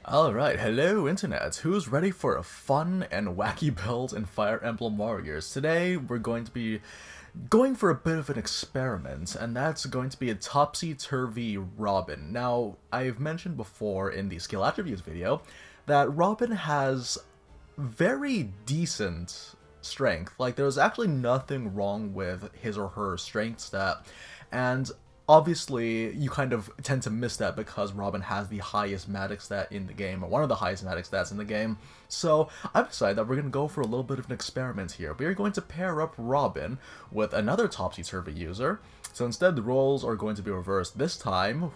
Alright, hello internet. Who's ready for a fun and wacky build in Fire Emblem Warriors? Today we're going to be going for a bit of an experiment, and that's going to be a Topsy Turvy Robin. Now, I've mentioned before in the skill attributes video that Robin has very decent strength. Like, there's actually nothing wrong with his or her strength stat, and obviously, you kind of tend to miss that because Robin has the highest magic stat in the game, or one of the highest magic stats in the game. So I've decided that we're going to go for a little bit of an experiment here. We are going to pair up Robin with another Topsy Turvy user. So instead, the roles are going to be reversed. This time,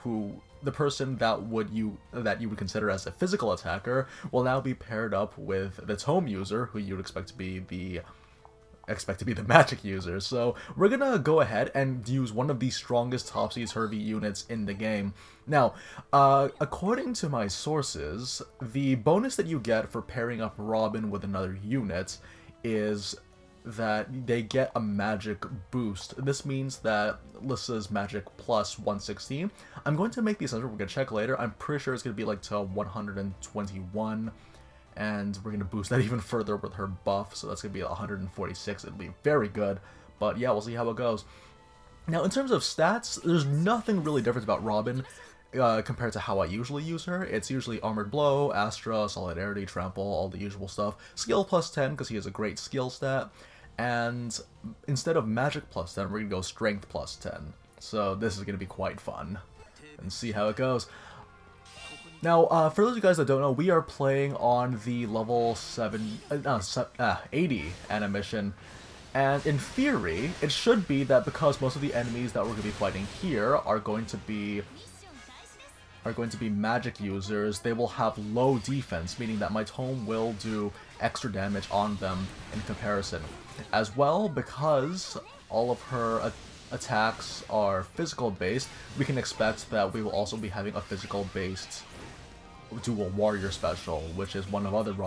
the person that you would consider as a physical attacker will now be paired up with the tome user, who you'd expect to be the magic user. So we're gonna go ahead and use one of the strongest Topsy Turvy units in the game. Now, according to my sources, the bonus that you get for pairing up Robin with another unit is that they get a magic boost. This means that Lissa's magic plus 116. I'm going to make the assumption, we're gonna check later. I'm pretty sure it's gonna be like to 121. And we're going to boost that even further with her buff, so that's going to be 146. It'll be very good, but yeah, we'll see how it goes. Now, in terms of stats, there's nothing really different about Robin compared to how I usually use her. It's usually Armored Blow, Astra, Solidarity, Trample, all the usual stuff. Skill plus 10, because he has a great skill stat, and instead of Magic plus 10, we're going to go Strength plus 10. So this is going to be quite fun, and see how it goes. Now, for those of you guys that don't know, we are playing on the level 80 animation, and in theory, it should be that because most of the enemies that we're going to be fighting here are going to be magic users, they will have low defense, meaning that my tome will do extra damage on them in comparison. As well, because all of her attacks are physical based, we can expect that we will also be having a physical based dual warrior special, which is one of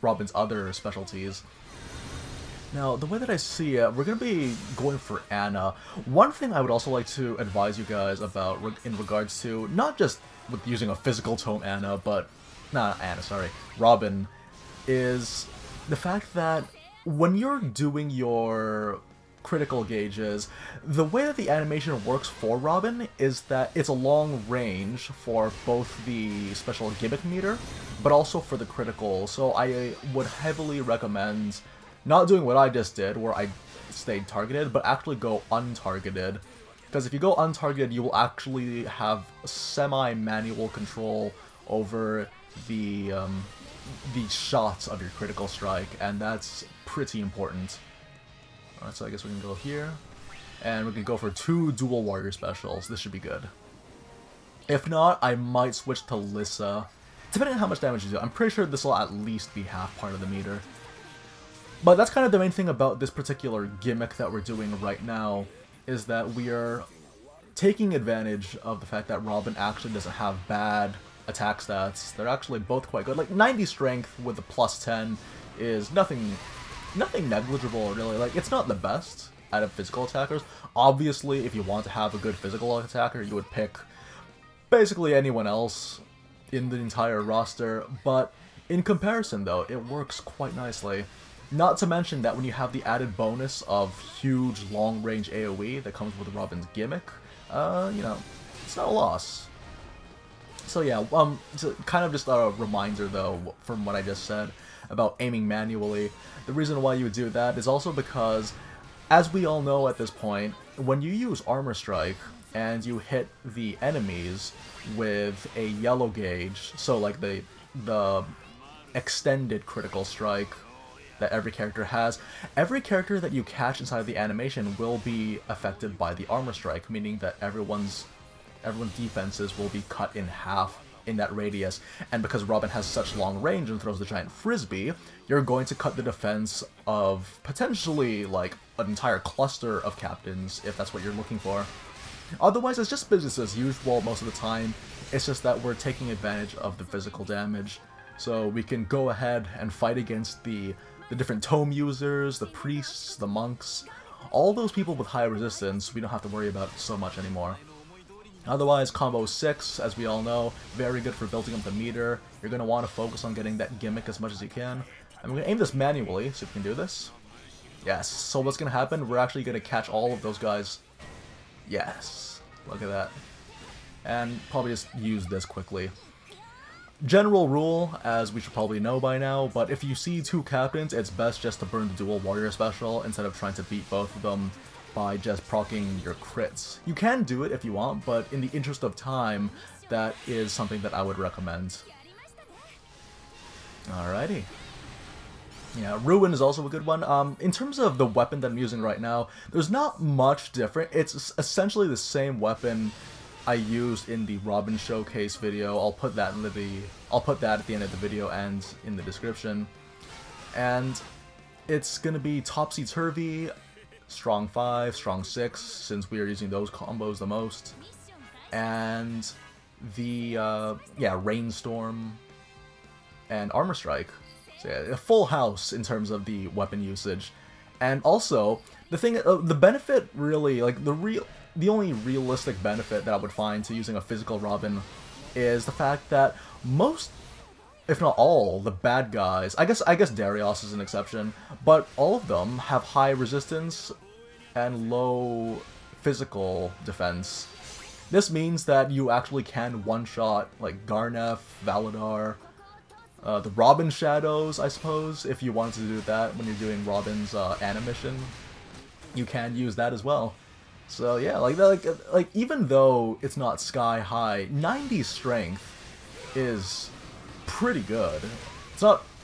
Robin's other specialties. Now, the way that I see it, we're going to be going for Anna. One thing I would also like to advise you guys about in regards to, not just with using a physical tome Anna, but, not Anna, sorry, Robin, is the fact that when you're doing your critical gauges, the way that the animation works for Robin is that it's a long range for both the special gimmick meter, but also for the critical. So I would heavily recommend not doing what I just did, where I stayed targeted, but actually go untargeted. Because if you go untargeted, you will actually have semi-manual control over the shots of your critical strike, and that's pretty important. Alright, so I guess we can go here, and we can go for 2 dual warrior specials. This should be good. If not, I might switch to Lissa, depending on how much damage you do. I'm pretty sure this will at least be half part of the meter. But that's kind of the main thing about this particular gimmick that we're doing right now, is that we are taking advantage of the fact that Robin actually doesn't have bad attack stats. They're actually both quite good. Like, 90 strength with a plus 10 is nothing negligible, really. Like, it's not the best out of physical attackers. Obviously, if you want to have a good physical attacker, you would pick basically anyone else in the entire roster, but in comparison, though, it works quite nicely. Not to mention that when you have the added bonus of huge long-range AoE that comes with Robin's gimmick, you know, it's not a loss. So yeah, kind of just a reminder, though, from what I just said about aiming manually. The reason why you would do that is also because, as we all know at this point, when you use Armor Strike and you hit the enemies with a yellow gauge, so like the extended critical strike that every character has, every character that you catch inside the animation will be affected by the Armor Strike, meaning that everyone's defenses will be cut in half in that radius, and because Robin has such long range and throws the giant frisbee, you're going to cut the defense of potentially like an entire cluster of captains, if that's what you're looking for. Otherwise, it's just business as usual most of the time. It's just that we're taking advantage of the physical damage, so we can go ahead and fight against the different tome users, the priests, the monks, all those people with high resistance. We don't have to worry about so much anymore. Otherwise, combo 6, as we all know, very good for building up the meter. You're going to want to focus on getting that gimmick as much as you can. And we're going to aim this manually, so if we can do this. Yes, so what's going to happen? We're actually going to catch all of those guys. Yes, look at that. And probably just use this quickly. General rule, as we should probably know by now, but if you see two captains, it's best just to burn the dual warrior special instead of trying to beat both of them by just proccing your crits. You can do it if you want, but in the interest of time, that is something that I would recommend. Alrighty. Yeah, Ruin is also a good one. In terms of the weapon that I'm using right now, there's not much different. It's essentially the same weapon I used in the Robin showcase video. I'll put that at the end of the video and in the description. And it's gonna be Topsy Turvy, Strong 5, Strong 6, since we are using those combos the most. And the Rainstorm and Armor Strike. So yeah, a full house in terms of the weapon usage. And also, the benefit really, like the only realistic benefit that I would find to using a physical Robin is the fact that most, if not all, the bad guys, I guess Darius is an exception, but all of them have high resistance and low physical defense. This means that you actually can one-shot like Garnef, Valadar, the Robin Shadows, I suppose, if you wanted to do that when you're doing Robin's animation. You can use that as well. So yeah, like even though it's not sky high, 90 strength is pretty good. It's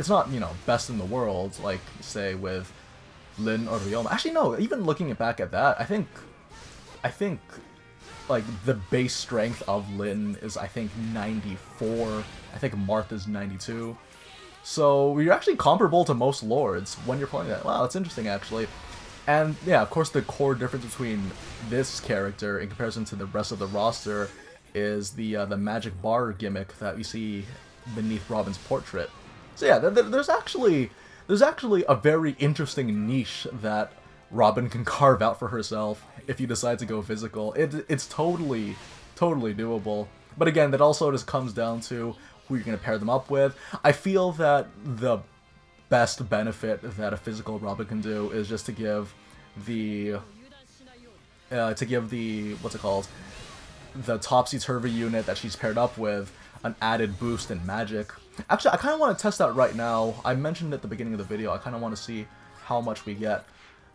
not, you know, best in the world, like say with Lin or Ryoma. Actually no, even looking back at that, I think like the base strength of Lin is I think 94. I think Martha's 92. So you're actually comparable to most lords when you're playing that. Wow, that's interesting actually. And yeah, of course the core difference between this character in comparison to the rest of the roster is the magic bar gimmick that we see beneath Robin's portrait. So yeah, there's actually a very interesting niche that Robin can carve out for herself if you decide to go physical. It's totally doable. But again, that also just comes down to who you're going to pair them up with. I feel that the best benefit that a physical Robin can do is just to give the what's it called, the Topsy Turvy unit that she's paired up with an added boost in magic. Actually, I kind of want to test that right now. I mentioned at the beginning of the video, I kind of want to see how much we get.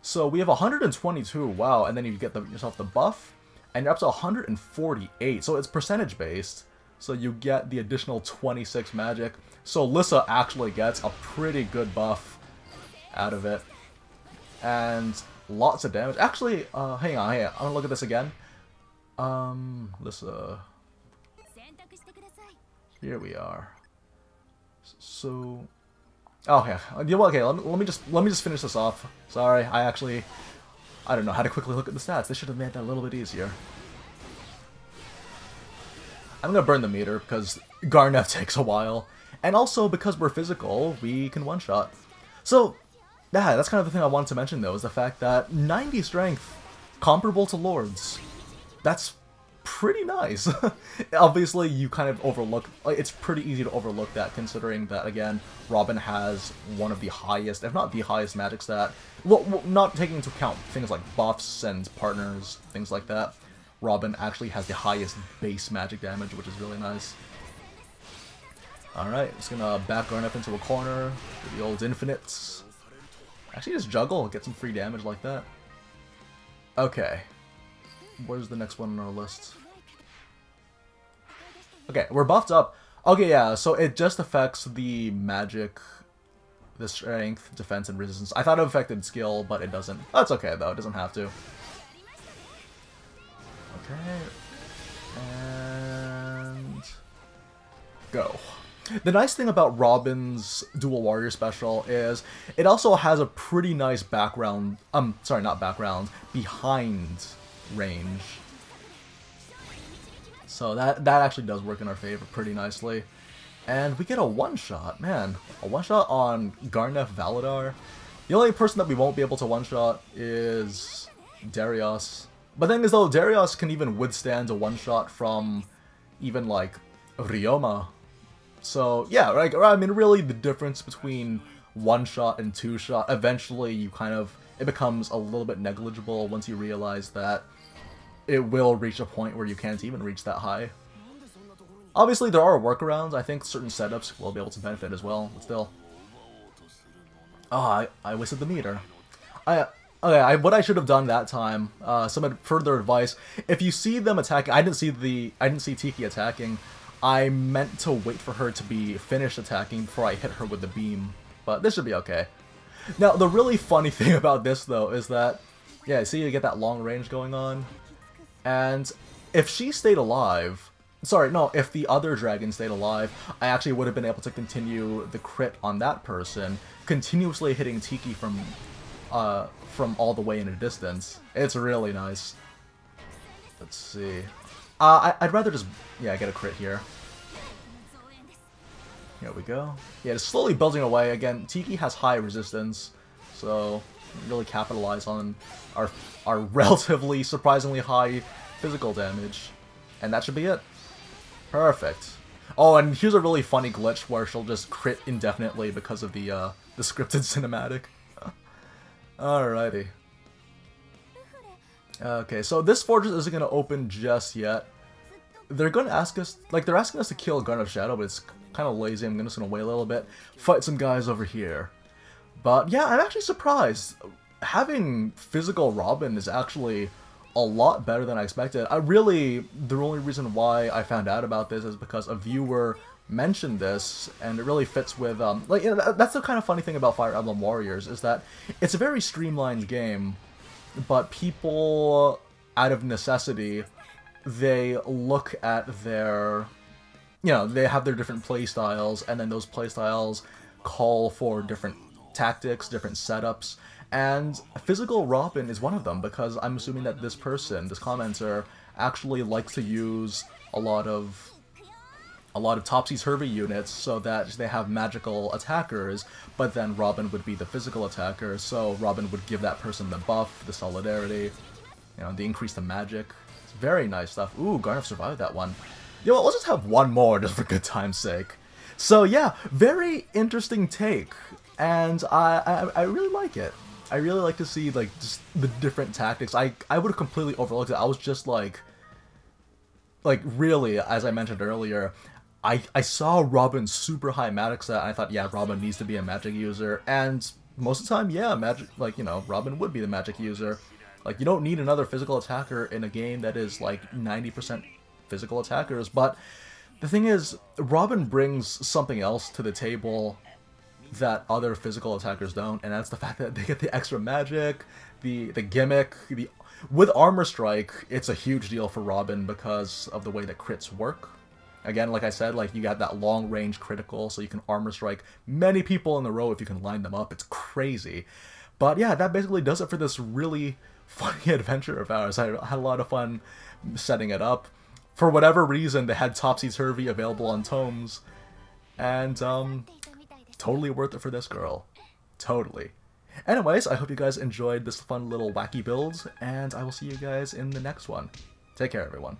So we have 122, wow, and then you get yourself the buff, and you're up to 148, so it's percentage based, so you get the additional 26 magic. So Lissa actually gets a pretty good buff out of it, and lots of damage. Actually, hang on, I'm gonna look at this again. Lissa, here we are. So, okay, let me just finish this off. Sorry, I don't know how to quickly look at the stats. They should have made that a little bit easier. I'm gonna burn the meter because Garnef takes a while. And also, because we're physical, we can one-shot. So, yeah, that's kind of the thing I wanted to mention, though, is the fact that 90 strength, comparable to Lords, that's pretty nice. Obviously, you kind of overlook, it's pretty easy to overlook that, considering that, again, Robin has one of the highest, if not the highest magic stat. Well, not taking into account things like buffs and partners, things like that. Robin actually has the highest base magic damage, which is really nice. Alright, just gonna back Garnef into a corner, do the old infinites. Actually just juggle, get some free damage like that. Okay. Where's the next one on our list? Okay, we're buffed up. Okay, yeah, so it just affects the magic, the strength, defense, and resistance. I thought it affected skill, but it doesn't. That's okay though, it doesn't have to. Okay. And go. The nice thing about Robin's Dual Warrior special is it also has a pretty nice background, sorry, not background, behind range. So that actually does work in our favor pretty nicely. And we get a one-shot, man. A one-shot on Garnef Valadar. The only person that we won't be able to one-shot is Darius. But the thing is though, Darius can even withstand a one-shot from even like Ryoma. So yeah, like, I mean really the difference between one-shot and two-shot, eventually you kind of, it becomes a little bit negligible once you realize that it will reach a point where you can't even reach that high. Obviously there are workarounds, I think certain setups will be able to benefit as well, but still. Oh, I wasted the meter. Okay, what I should have done that time, some further advice, if you see them attacking, I didn't see Tiki attacking, I meant to wait for her to be finished attacking before I hit her with the beam, but this should be okay. Now, the really funny thing about this, though, is that, yeah, see, you get that long range going on, and if she stayed alive, sorry, no, if the other dragon stayed alive, I actually would have been able to continue the crit on that person, continuously hitting Tiki from all the way in a distance. It's really nice. Let's see. I'd rather just, yeah, get a crit here. Here we go. Yeah, just slowly building away. Again, Tiki has high resistance, so really capitalize on our relatively, surprisingly high physical damage. And that should be it. Perfect. Oh, and here's a really funny glitch where she'll just crit indefinitely because of the scripted cinematic. Alrighty. Okay, so this fortress isn't going to open just yet. They're going to ask us, like, they're asking us to kill Garden of Shadow, but it's kind of lazy. I'm just going to wait a little bit, fight some guys over here. But yeah, I'm actually surprised. Having physical Robin is actually a lot better than I expected. The only reason why I found out about this is because a viewer mentioned this, and it really fits with, like, you know, that's the kind of funny thing about Fire Emblem Warriors, is that it's a very streamlined game, but people, out of necessity, they look at their, you know, they have their different playstyles, and then those playstyles call for different tactics, different setups, and physical Robin is one of them, because I'm assuming that this person, this commenter, actually likes to use a lot of Topsy Turvy units so that they have magical attackers, but then Robin would be the physical attacker, so Robin would give that person the buff, the solidarity, you know, the increase to magic. It's very nice stuff. Ooh, Garnet survived that one. You know what, let's just have one more just for good time's sake. So yeah, very interesting take, and I really like it. I really like to see, like, just the different tactics. I would have completely overlooked it. I was just like really, as I mentioned earlier, I saw Robin's super high magic set, and I thought, yeah, Robin needs to be a magic user, and most of the time, yeah, magic, like, you know, Robin would be the magic user. Like, you don't need another physical attacker in a game that is, like, 90% physical attackers, but the thing is, Robin brings something else to the table that other physical attackers don't, and that's the fact that they get the extra magic, the gimmick, with Armor Strike, it's a huge deal for Robin because of the way that crits work. Again, like I said, like, you got that long-range critical, so you can Armor Strike many people in a row if you can line them up. It's crazy. But yeah, that basically does it for this really funny adventure of ours. I had a lot of fun setting it up. For whatever reason, they had Topsy Turvy available on tomes, and totally worth it for this girl. Totally. Anyways, I hope you guys enjoyed this fun little wacky build, and I will see you guys in the next one. Take care, everyone.